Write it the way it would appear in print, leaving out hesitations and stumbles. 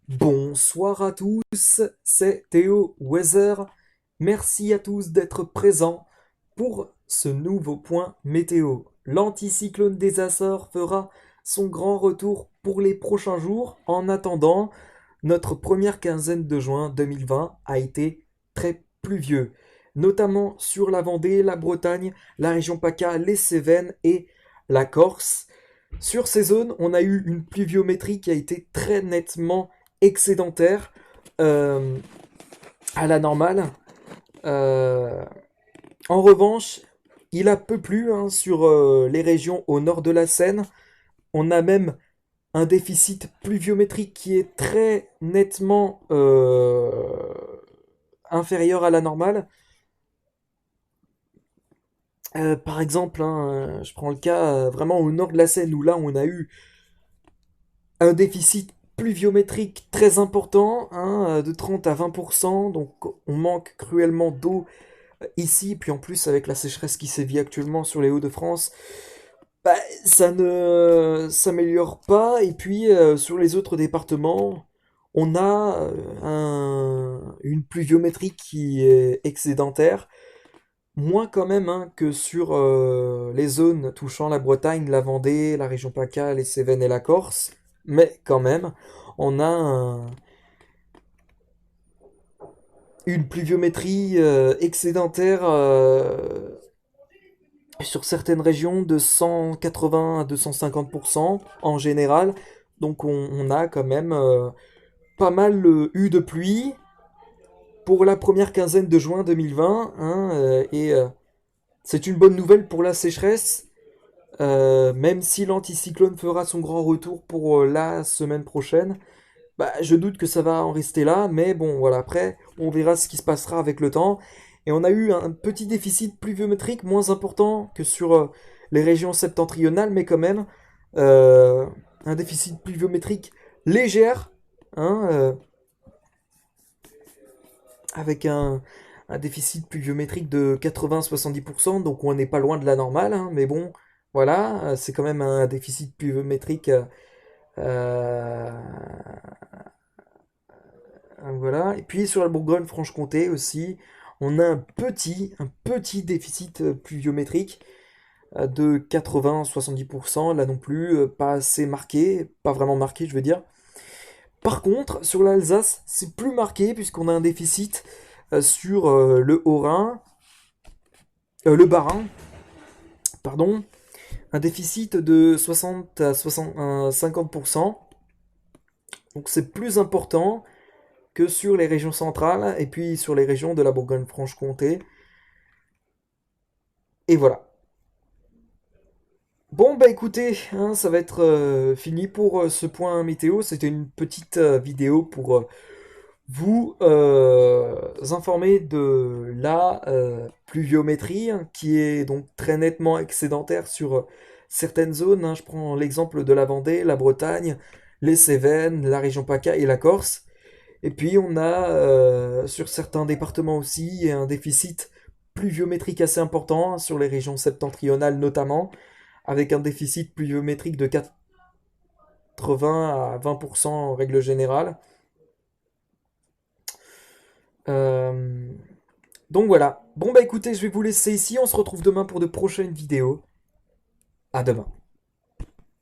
Bonsoir à tous, c'est Théo Weather. Merci à tous d'être présents pour ce nouveau point météo. L'anticyclone des Açores fera son grand retour pour les prochains jours. En attendant, notre première quinzaine de juin 2020 a été très pluvieux, notamment sur la Vendée, la Bretagne, la région PACA, les Cévennes et la Corse. Sur ces zones, on a eu une pluviométrie qui a été très nettement excédentaire euh, à la normale. Euh, En revanche, il a peu plu hein, sur les régions au nord de la Seine. On a même un déficit pluviométrique qui est très nettement inférieur à la normale. Par exemple, hein, je prends le cas vraiment au nord de la Seine où là on a eu un déficit pluviométrique très important, hein, de 30 à 20%, donc on manque cruellement d'eau ici, puis en plus avec la sécheresse qui sévit actuellement sur les Hauts-de-France, bah, ça ne s'améliore pas, et puis sur les autres départements, on a une pluviométrie qui est excédentaire, moins quand même hein, que sur les zones touchant la Bretagne, la Vendée, la région PACA, les Cévennes et la Corse. Mais quand même, on a une pluviométrie excédentaire sur certaines régions de 180 à 250% en général. Donc on a quand même pas mal eu de pluie pour la première quinzaine de juin 2020. Hein, c'est une bonne nouvelle pour la sécheresse. Même si l'anticyclone fera son grand retour pour la semaine prochaine, bah, je doute que ça va en rester là, mais bon, voilà, après, on verra ce qui se passera avec le temps. Et on a eu un petit déficit pluviométrique moins important que sur les régions septentrionales, mais quand même, euh, un déficit pluviométrique légère, hein, avec un déficit pluviométrique de 80-70%, donc on n'est pas loin de la normale, hein, mais bon, voilà, c'est quand même un déficit pluviométrique. Euh, voilà. Et puis sur la Bourgogne-Franche-Comté aussi, on a un petit déficit pluviométrique de 80-70%. Là non plus, pas assez marqué, pas vraiment marqué, je veux dire. Par contre, sur l'Alsace, c'est plus marqué puisqu'on a un déficit sur le Haut-Rhin, le Bas-Rhin, pardon, un déficit de 60 à 50%. Donc c'est plus important que sur les régions centrales et puis sur les régions de la Bourgogne-Franche-Comté. Et voilà. Bon bah écoutez, hein, ça va être fini pour ce point météo. C'était une petite vidéo pour vous informer de la pluviométrie hein, qui est donc très nettement excédentaire sur certaines zones. Hein. Je prends l'exemple de la Vendée, la Bretagne, les Cévennes, la région PACA et la Corse. Et puis on a sur certains départements aussi un déficit pluviométrique assez important hein, sur les régions septentrionales notamment, avec un déficit pluviométrique de 80 à 20% en règle générale. Euh, donc voilà. Bon bah écoutez, je vais vous laisser ici, on se retrouve demain pour de prochaines vidéos. À demain.